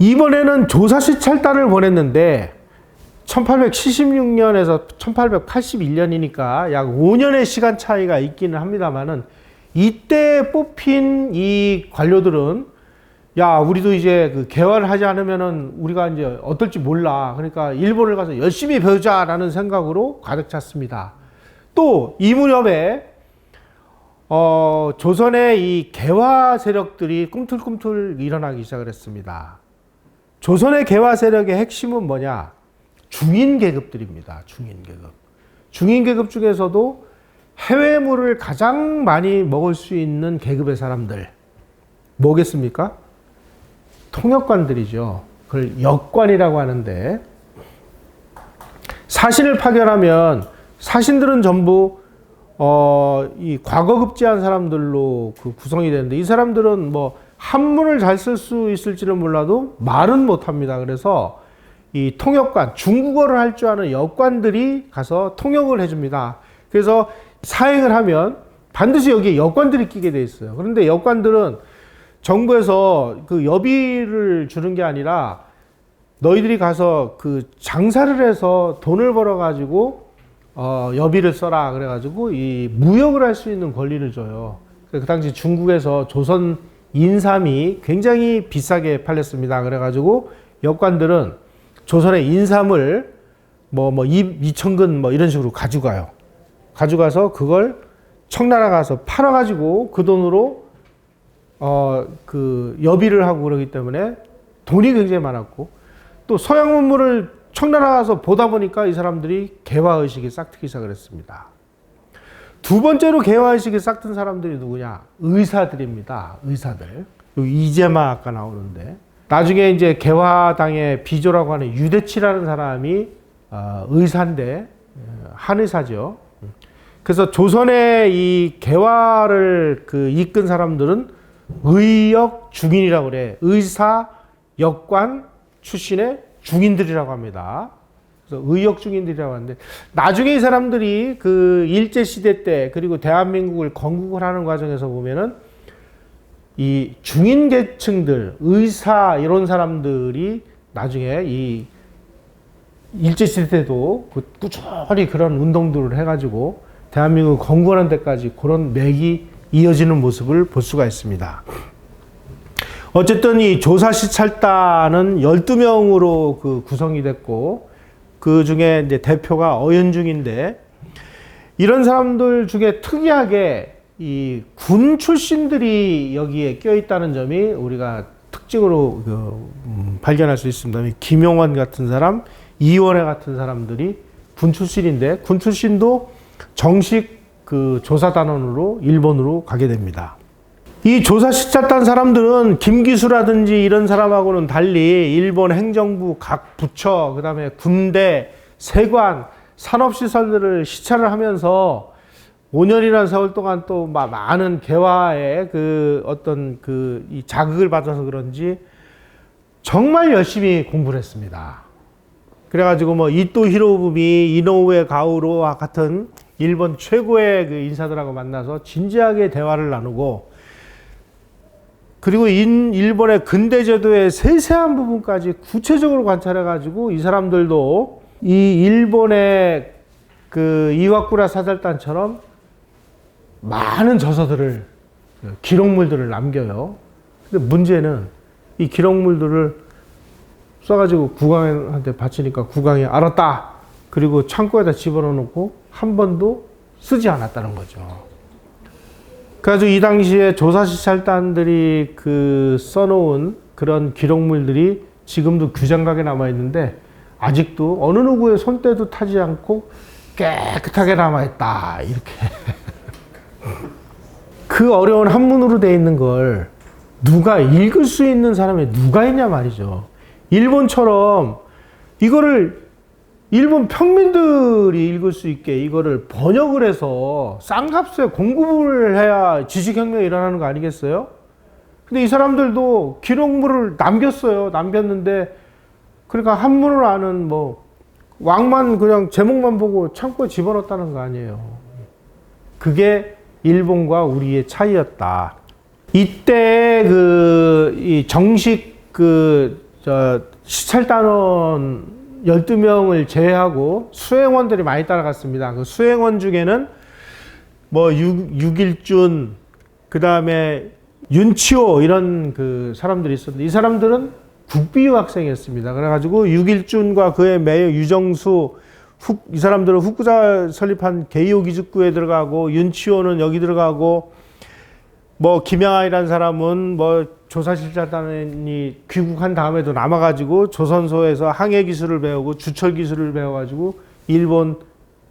이번에는 조사시찰단을 보냈는데 1876년에서 1881년이니까 약 5년의 시간 차이가 있기는 합니다만은, 이때 뽑힌 이 관료들은 야, 우리도 이제 그 개화를 하지 않으면은 우리가 이제 어떨지 몰라. 그러니까 일본을 가서 열심히 배우자라는 생각으로 가득 찼습니다. 또 이 무렵에 조선의 이 개화 세력들이 꿈틀꿈틀 일어나기 시작을 했습니다. 조선의 개화 세력의 핵심은 뭐냐? 중인 계급들입니다. 중인 계급. 중인 계급 중에서도 해외물을 가장 많이 먹을 수 있는 계급의 사람들. 뭐겠습니까? 통역관들이죠. 그걸 역관이라고 하는데, 사신을 파견하면 사신들은 전부 이 과거급제한 사람들로 그 구성이 되는데, 이 사람들은 뭐 한문을 잘 쓸 수 있을지는 몰라도 말은 못합니다. 그래서 이 통역관, 중국어를 할 줄 아는 역관들이 가서 통역을 해줍니다. 그래서 사행을 하면 반드시 여기에 역관들이 끼게 돼 있어요. 그런데 역관들은 정부에서 그 여비를 주는 게 아니라 너희들이 가서 그 장사를 해서 돈을 벌어가지고 여비를 써라 그래가지고 이 무역을 할 수 있는 권리를 줘요. 그 당시 중국에서 조선 인삼이 굉장히 비싸게 팔렸습니다. 그래가지고 역관들은 조선의 인삼을 뭐 2,000근 뭐 이런 식으로 가져가요. 가져가서 그걸 청나라 가서 팔아가지고 그 돈으로 그 여비를 하고 그러기 때문에 돈이 굉장히 많았고, 또 서양 문물을 청나라 가서 보다 보니까 이 사람들이 개화의식이 싹트기 시작을 했습니다. 두 번째로 개화의식이 싹튼 사람들이 누구냐? 의사들입니다. 의사들. 여기 이재마 아까 나오는데, 나중에 이제 개화당의 비조라고 하는 유대치라는 사람이 의사인데, 한의사죠. 그래서 조선의 이 개화를 그 이끈 사람들은 의역 중인이라고 그래. 의사, 역관 출신의 중인들이라고 합니다. 그래서 의역 중인들이라고 하는데, 나중에 이 사람들이 그 일제시대 때 그리고 대한민국을 건국을 하는 과정에서 보면은 이 중인 계층들, 의사 이런 사람들이 나중에 이 일제시대 때도 꾸준히 그런 운동들을 해가지고 대한민국을 건국하는 데까지 그런 맥이 이어지는 모습을 볼 수가 있습니다. 어쨌든 이 조사시찰단은 12명으로 그 구성이 됐고, 그 중에 이제 대표가 어연중인데, 이런 사람들 중에 특이하게 이 군 출신들이 여기에 껴있다는 점이 우리가 특징으로 발견할 수 있습니다. 김용원 같은 사람, 이원회 같은 사람들이 군 출신인데, 군 출신도 정식 그 조사단원으로 일본으로 가게 됩니다. 이 조사시찰단 사람들은 김기수라든지 이런 사람하고는 달리 일본 행정부 각 부처, 그 다음에 군대, 세관, 산업시설들을 시찰을 하면서 5년이라는 세월 동안 또 많은 개화에 그 어떤 그 이 자극을 받아서 그런지 정말 열심히 공부를 했습니다. 그래가지고 뭐 이토 히로부미, 이노우에 가오로와 같은 일본 최고의 그 인사들하고 만나서 진지하게 대화를 나누고, 그리고 일본의 근대 제도의 세세한 부분까지 구체적으로 관찰해가지고 이 사람들도 이 일본의 그 이와쿠라 사절단처럼 많은 저서들을, 기록물들을 남겨요. 근데 문제는 이 기록물들을 써가지고 국왕한테 바치니까 국왕이 알았다. 그리고 창고에다 집어넣어 놓고 한 번도 쓰지 않았다는 거죠. 그래서 이 당시에 조사시찰단들이 그 써놓은 그런 기록물들이 지금도 규장각에 남아있는데, 아직도 어느 누구의 손때도 타지 않고 깨끗하게 남아있다. 이렇게. 그 어려운 한문으로 되어 있는 걸 누가 읽을 수 있는 사람이 누가 있냐 말이죠. 일본처럼 이거를 일본 평민들이 읽을 수 있게 이거를 번역을 해서 싼값에 공급을 해야 지식혁명이 일어나는 거 아니겠어요? 근데 이 사람들도 기록물을 남겼어요. 남겼는데, 그러니까 한문을 아는 뭐 왕만 그냥 제목만 보고 창고에 집어넣었다는 거 아니에요. 그게 일본과 우리의 차이였다. 이때 이 정식 시찰단원 12명을 제외하고 수행원들이 많이 따라갔습니다. 그 수행원 중에는 뭐 육일준, 그 다음에 윤치호 이런 그 사람들이 있었는데 이 사람들은 국비유 학생이었습니다. 그래가지고 육일준과 그의 매여 유정수 이 사람들은 후쿠자 설립한 게이오 기숙구에 들어가고 윤치호는 여기 들어가고 뭐 김양아이라는 사람은 뭐 조사실장단이 귀국한 다음에도 남아가지고 조선소에서 항해 기술을 배우고 주철 기술을 배워가지고 일본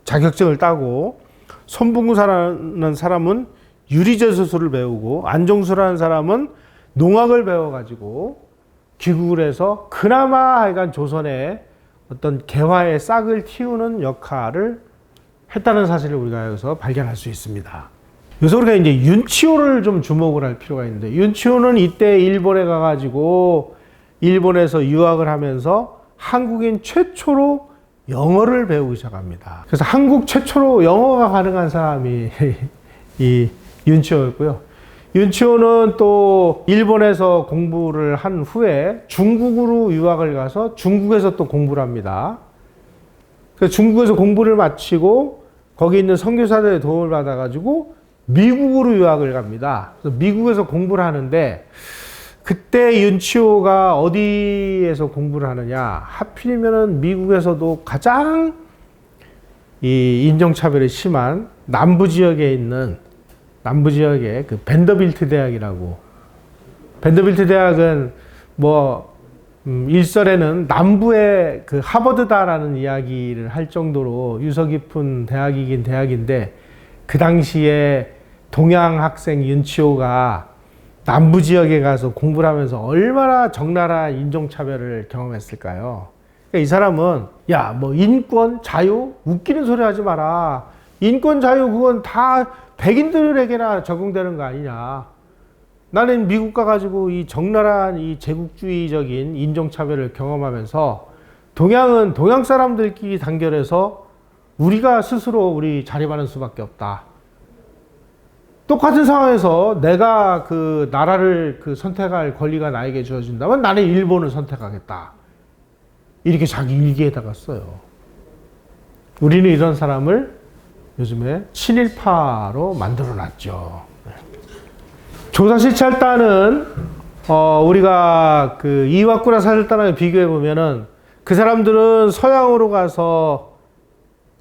자격증을 따고 손bun구사라는 사람은 유리제소술을 배우고 안종수라는 사람은 농학을 배워가지고 귀국을 해서 그나마 하여간 조선에 어떤 개화의 싹을 틔우는 역할을 했다는 사실을 우리가 여기서 발견할 수 있습니다. 여기서 우리가 이제 윤치호를 좀 주목을 할 필요가 있는데, 윤치호는 이때 일본에 가가지고 일본에서 유학을 하면서 한국인 최초로 영어를 배우기 시작합니다. 그래서 한국 최초로 영어가 가능한 사람이 이 윤치호였고요. 윤치호는 또 일본에서 공부를 한 후에 중국으로 유학을 가서 중국에서 또 공부를 합니다. 그래서 중국에서 공부를 마치고 거기 있는 선교사들의 도움을 받아가지고 미국으로 유학을 갑니다. 그래서 미국에서 공부를 하는데 그때 윤치호가 어디에서 공부를 하느냐? 하필이면은 미국에서도 가장 이 인종차별이 심한 남부 지역에 있는 그 밴더빌트 대학이라고. 밴더빌트 대학은 뭐 일설에는 남부의 그 하버드다라는 이야기를 할 정도로 유서 깊은 대학이긴 대학인데 그 당시에 동양 학생 윤치호가 남부 지역에 가서 공부를 하면서 얼마나 적나라한 인종차별을 경험했을까요? 그러니까 이 사람은 야, 뭐 인권, 자유? 웃기는 소리 하지 마라. 인권, 자유 그건 다 백인들에게나 적용되는 거 아니냐. 나는 미국 가가지고 이 적나라한 이 제국주의적인 인종차별을 경험하면서 동양은 동양 사람들끼리 단결해서 우리가 스스로 우리 자립하는 수밖에 없다. 똑같은 상황에서 내가 그 나라를 그 선택할 권리가 나에게 주어진다면 나는 일본을 선택하겠다. 이렇게 자기 일기에다가 써요. 우리는 이런 사람을 요즘에 친일파로 만들어놨죠. 조사시찰단은 우리가 그 이와쿠라 사절단하고 비교해 보면은 그 사람들은 서양으로 가서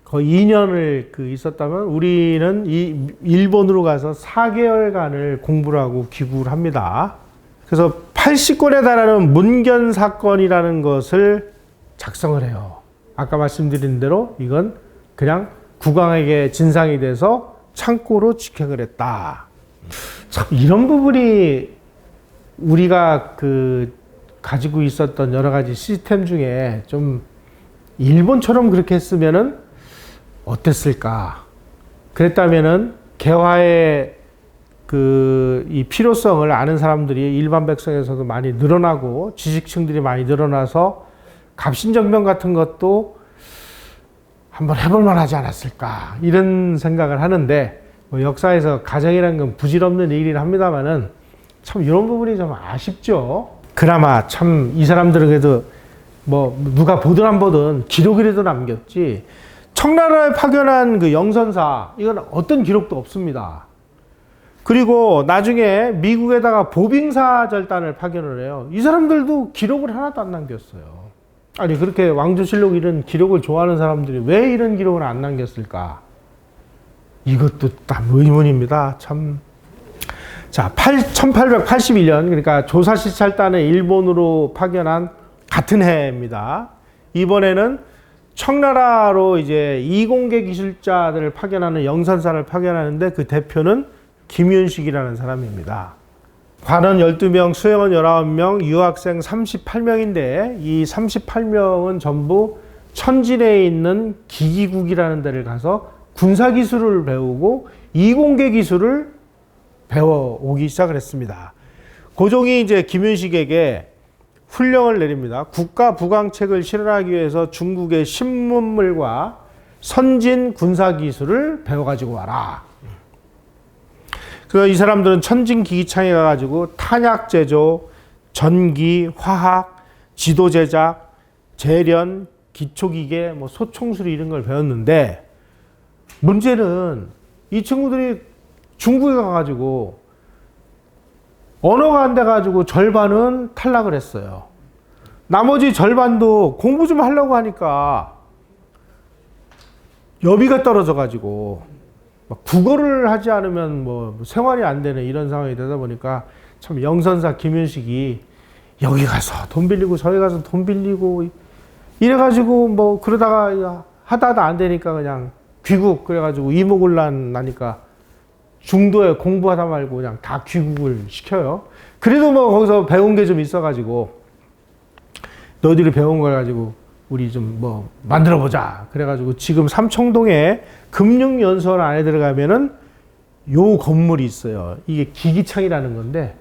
거의 2년을 그 있었다면 우리는 일본으로 가서 4개월간을 공부를 하고 귀국을 합니다. 그래서 80권에 달하는 문견 사건이라는 것을 작성을 해요. 아까 말씀드린 대로 이건 그냥 국왕에게 진상이 돼서 창고로 직행을 했다. 참 이런 부분이 우리가 그 가지고 있었던 여러 가지 시스템 중에 좀 일본처럼 그렇게 했으면은 어땠을까? 그랬다면은 개화의 그 이 필요성을 아는 사람들이 일반 백성에서도 많이 늘어나고 지식층들이 많이 늘어나서 갑신정변 같은 것도 한번 해볼 만하지 않았을까? 이런 생각을 하는데 뭐 역사에서 가정이라는 건 부질없는 일이긴 합니다만은 참 이런 부분이 좀 아쉽죠. 그나마 참 이 사람들은 그래도 뭐 누가 보든 안 보든 기록이라도 남겼지. 청나라에 파견한 그 영선사 이건 어떤 기록도 없습니다. 그리고 나중에 미국에다가 보빙사절단을 파견을 해요. 이 사람들도 기록을 하나도 안 남겼어요. 아니 그렇게 왕조실록 이런 기록을 좋아하는 사람들이 왜 이런 기록을 안 남겼을까? 이것도 딱 의문입니다. 참. 자, 1881년 그러니까 조사시찰단을 일본으로 파견한 같은 해입니다. 이번에는 청나라로 이제 이공계 기술자들을 파견하는 영선사를 파견하는데 그 대표는 김윤식이라는 사람입니다. 관원 12명, 수행원 19명, 유학생 38명인데 이 38명은 전부 천진에 있는 기기국이라는 데를 가서 군사기술을 배우고 이공계 기술을 배워오기 시작을 했습니다. 고종이 이제 김윤식에게 훈령을 내립니다. 국가 부강책을 실현하기 위해서 중국의 신문물과 선진 군사기술을 배워가지고 와라. 그래서 이 사람들은 천진 기기창에 가가지고 탄약 제조, 전기, 화학, 지도 제작, 재련, 기초기계, 뭐 소총수리 이런 걸 배웠는데 문제는 이 친구들이 중국에 가가지고 언어가 안 돼가지고 절반은 탈락을 했어요. 나머지 절반도 공부 좀 하려고 하니까 여비가 떨어져가지고 국어를 하지 않으면 뭐 생활이 안 되는 이런 상황이 되다 보니까 참 영선사 김윤식이 여기 가서 돈 빌리고 저기 가서 돈 빌리고 이래가지고 뭐 그러다가 하다가 안 되니까 그냥 귀국 그래가지고 이모곤란 나니까 중도에 공부하다 말고 그냥 다 귀국을 시켜요. 그래도 뭐 거기서 배운 게 좀 있어가지고 너희들이 배운 걸 가지고 우리 좀 뭐 만들어 보자. 그래가지고 지금 삼청동에 금융연수원 안에 들어가면은 요 건물이 있어요. 이게 기기창이라는 건데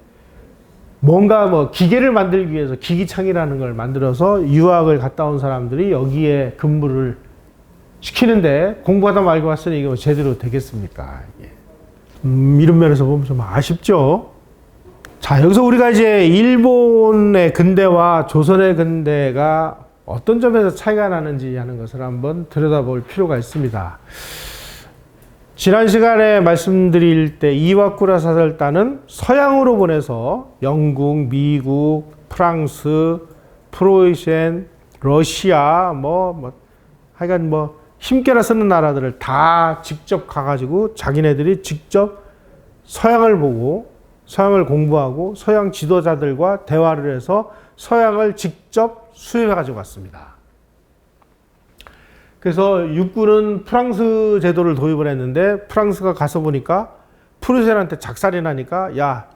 뭔가 뭐 기계를 만들기 위해서 기기창이라는 걸 만들어서 유학을 갔다 온 사람들이 여기에 근무를 시키는데 공부하다 말고 왔으니 이게 뭐 제대로 되겠습니까? 이런 면에서 보면 좀 아쉽죠. 자, 여기서 우리가 이제 일본의 근대와 조선의 근대가 어떤 점에서 차이가 나는지 하는 것을 한번 들여다볼 필요가 있습니다. 지난 시간에 말씀드릴 때 이와쿠라 사설단은 서양으로 보내서 영국, 미국, 프랑스, 프로이센, 러시아, 하여간 힘께나 쓰는 나라들을 다 직접 가가지고 자기네들이 직접 서양을 보고 서양을 공부하고 서양 지도자들과 대화를 해서 서양을 직접 수입해 가지고 왔습니다. 그래서 육군은 프랑스 제도를 도입을 했는데 프랑스가 가서 보니까 프로이센한테 작살이 나니까 야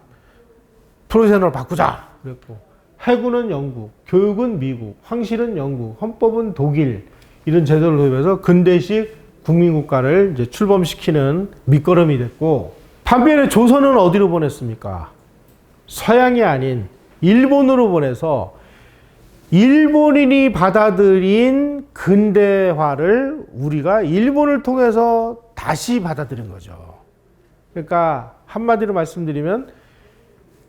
프로이센으로 바꾸자 그랬고 해군은 영국, 교육은 미국, 황실은 영국, 헌법은 독일 이런 제도를 도입해서 근대식 국민국가를 이제 출범시키는 밑거름이 됐고 반면에 조선은 어디로 보냈습니까? 서양이 아닌 일본으로 보내서 일본인이 받아들인 근대화를 우리가 일본을 통해서 다시 받아들인 거죠. 그러니까 한마디로 말씀드리면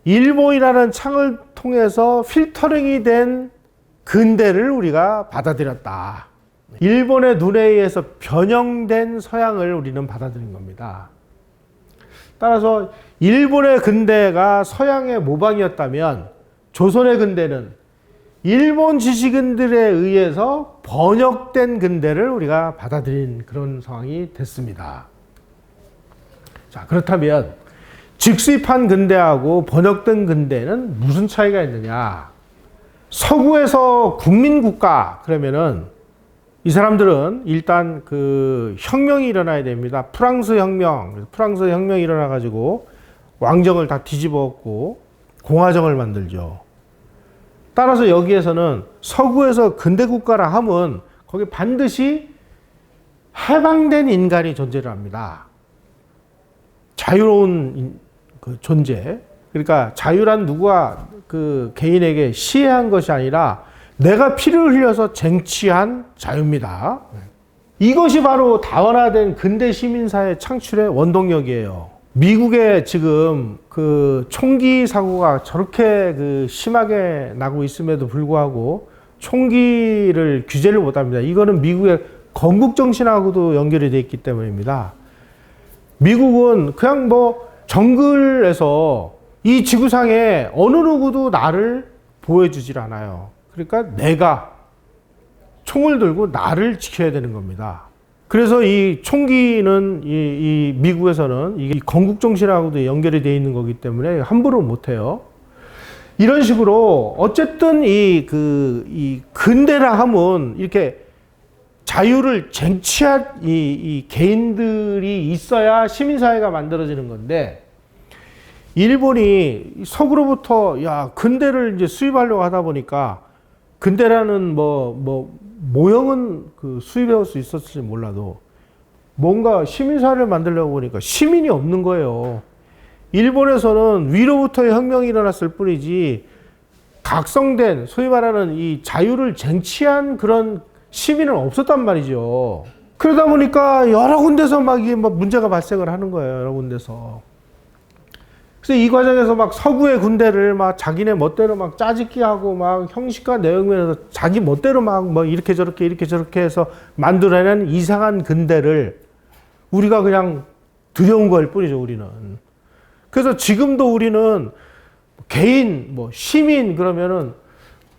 일본이라는 창을 통해서 필터링이 된 근대를 우리가 받아들였다. 일본의 눈에 의해서 변형된 서양을 우리는 받아들인 겁니다. 따라서 일본의 근대가 서양의 모방이었다면 조선의 근대는 일본 지식인들에 의해서 번역된 근대를 우리가 받아들인 그런 상황이 됐습니다. 자, 그렇다면 직수입한 근대하고 번역된 근대는 무슨 차이가 있느냐? 서구에서 국민국가 그러면은 이 사람들은 일단 그 혁명이 일어나야 됩니다. 프랑스 혁명이 일어나가지고 왕정을 다 뒤집어 엎고 공화정을 만들죠. 따라서 여기에서는 서구에서 근대국가라 하면 거기 반드시 해방된 인간이 존재를 합니다. 자유로운 그 존재. 그러니까 자유란 누구가 그 개인에게 시해한 것이 아니라 내가 피를 흘려서 쟁취한 자유입니다. 이것이 바로 다원화된 근대 시민사회 창출의 원동력이에요. 미국에 지금 그 총기 사고가 저렇게 그 심하게 나고 있음에도 불구하고 총기를 규제를 못 합니다. 이거는 미국의 건국 정신하고도 연결이 되어 있기 때문입니다. 미국은 그냥 정글에서 이 지구상에 어느 누구도 나를 보호해주질 않아요. 그러니까 내가 총을 들고 나를 지켜야 되는 겁니다. 그래서 이 총기는 이 미국에서는 이 건국 정신하고도 연결이 되어 있는 거기 때문에 함부로 못 해요. 이런 식으로 어쨌든 이 근대라 하면 이렇게 자유를 쟁취한 이 개인들이 있어야 시민사회가 만들어지는 건데 일본이 서구로부터 근대를 이제 수입하려고 하다 보니까 근대라는 모형은 수입해올 수 있었을지 몰라도 뭔가 시민사회를 만들려고 보니까 시민이 없는 거예요. 일본에서는 위로부터의 혁명이 일어났을 뿐이지 각성된 소위 말하는 이 자유를 쟁취한 그런 시민은 없었단 말이죠. 그러다 보니까 여러 군데서 막 이게 문제가 발생을 하는 거예요. 여러 군데서. 그래서 이 과정에서 막 서구의 군대를 막 자기네 멋대로 막 짜집기 하고 막 형식과 내용면에서 자기 멋대로 막 뭐 이렇게 저렇게 해서 만들어낸 이상한 근대를 우리가 그냥 두려운 걸 뿐이죠, 우리는. 그래서 지금도 우리는 개인, 뭐 시민 그러면은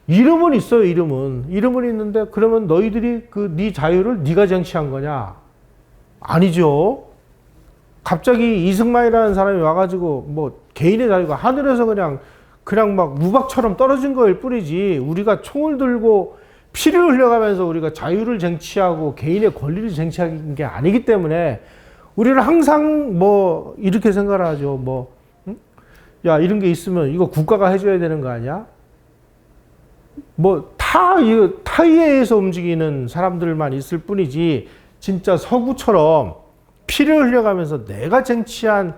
이름은 있어요, 이름은 있는데 그러면 너희들이 그 네 자유를 네가 쟁취한 거냐? 아니죠. 갑자기 이승만이라는 사람이 와가지고 뭐 개인의 자유가 하늘에서 그냥 막 우박처럼 떨어진 거일 뿐이지, 우리가 총을 들고 피를 흘려가면서 우리가 자유를 쟁취하고 개인의 권리를 쟁취한 게 아니기 때문에 우리는 항상 뭐 이렇게 생각을 하죠. 뭐 야, 이런 게 있으면 이거 국가가 해줘야 되는 거 아니야? 뭐 타의에 의해서 움직이는 사람들만 있을 뿐이지, 진짜 서구처럼 피를 흘려가면서 내가 쟁취한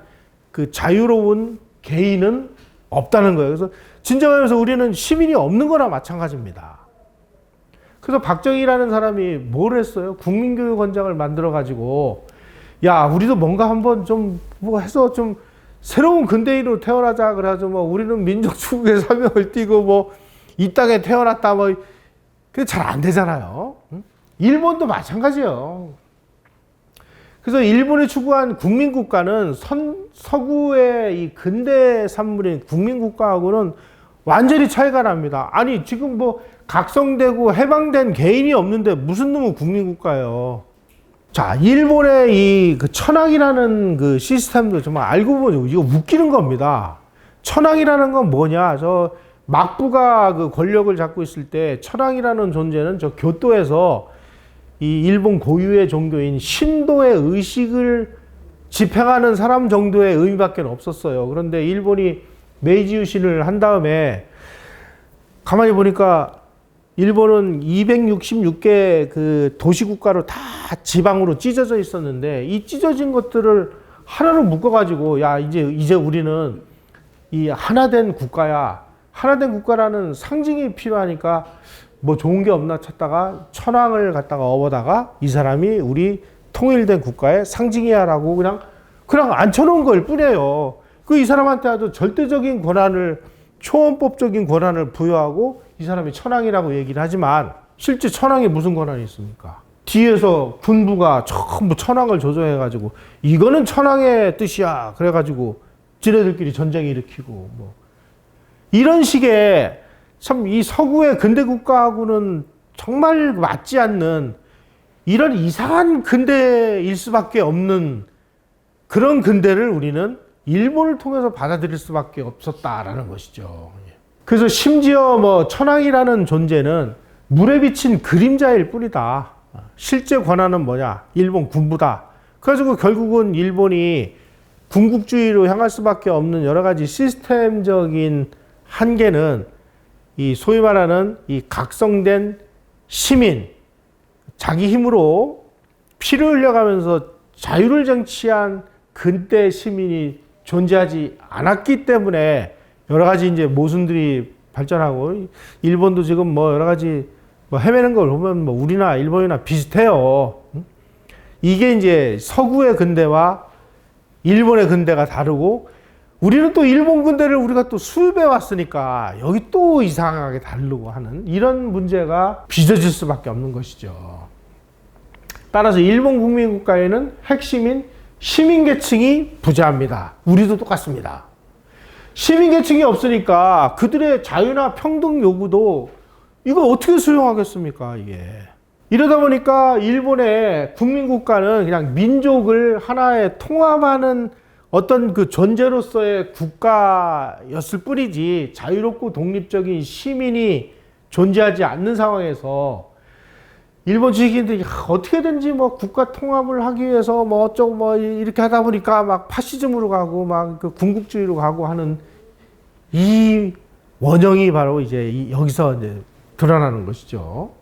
그 자유로운 개인은 없다는 거예요. 그래서 진정하면서 우리는 시민이 없는 거나 마찬가지입니다. 그래서 박정희라는 사람이 뭘 했어요? 국민교육원장을 만들어가지고, 야, 우리도 뭔가 한번 좀 뭐 해서 좀 새로운 근대인으로 태어나자. 그래가지고 뭐 우리는 민족 추구의 사명을 띠고 뭐 이 땅에 태어났다 뭐, 그게 잘 안 되잖아요. 일본도 마찬가지예요. 그래서 일본이 추구한 국민국가는 서구의 이 근대 산물인 국민국가하고는 완전히 차이가 납니다. 아니, 지금 뭐 각성되고 해방된 개인이 없는데 무슨 놈의 국민국가예요. 자, 일본의 이 그 천황이라는 그 시스템도 정말 알고 보니 이거 웃기는 겁니다. 천황이라는 건 뭐냐? 저 막부가 그 권력을 잡고 있을 때 천황이라는 존재는 저 교토에서 이 일본 고유의 종교인 신도의 의식을 집행하는 사람 정도의 의미밖에 없었어요. 그런데 일본이 메이지 유신을 한 다음에 가만히 보니까 일본은 266개 그 도시국가로 다 지방으로 찢어져 있었는데, 이 찢어진 것들을 하나로 묶어가지고, 야, 이제 우리는 이 하나된 국가야. 하나된 국가라는 상징이 필요하니까 뭐 좋은 게 없나 찾다가 천황을 갖다가 업어다가 이 사람이 우리 통일된 국가의 상징이야라고 그냥 앉혀놓은 걸 뿐이에요. 이 사람한테 아주 절대적인 권한을, 초원법적인 권한을 부여하고 이 사람이 천황이라고 얘기를 하지만 실제 천황이 무슨 권한이 있습니까? 뒤에서 군부가 전부 천황을 조종해가지고 이거는 천황의 뜻이야 그래가지고 지네들끼리 전쟁 일으키고 뭐 이런 식의, 참 이 서구의 근대 국가하고는 정말 맞지 않는 이런 이상한 근대일 수밖에 없는 그런 근대를 우리는 일본을 통해서 받아들일 수밖에 없었다라는 것이죠. 그래서 심지어 뭐 천황이라는 존재는 물에 비친 그림자일 뿐이다. 실제 권한은 뭐냐? 일본 군부다. 그래가지고 결국은 일본이 군국주의로 향할 수밖에 없는 여러 가지 시스템적인 한계는 이 소위 말하는 이 각성된 시민, 자기 힘으로 피를 흘려가면서 자유를 쟁취한 근대 시민이 존재하지 않았기 때문에 여러 가지 이제 모순들이 발전하고, 일본도 지금 뭐 여러 가지 뭐 헤매는 걸 보면 뭐 우리나 일본이나 비슷해요. 이게 이제 서구의 근대와 일본의 근대가 다르고, 우리는 또 일본 근대를 우리가 또 수입해 왔으니까 여기 또 이상하게 다르고 하는 이런 문제가 빚어질 수밖에 없는 것이죠. 따라서 일본 국민국가에는 핵심인 시민계층이 부재합니다. 우리도 똑같습니다. 시민계층이 없으니까 그들의 자유나 평등 요구도 이거 어떻게 수용하겠습니까, 이게. 이러다 보니까 일본의 국민국가는 그냥 민족을 하나에 통합하는 어떤 그 존재로서의 국가였을 뿐이지 자유롭고 독립적인 시민이 존재하지 않는 상황에서 일본 지식인들이 어떻게든지 뭐 국가 통합을 하기 위해서 뭐 어쩌고 뭐 이렇게 하다 보니까 막 파시즘으로 가고 막 그 군국주의로 가고 하는 이 원형이 바로 이제 여기서 이제 드러나는 것이죠.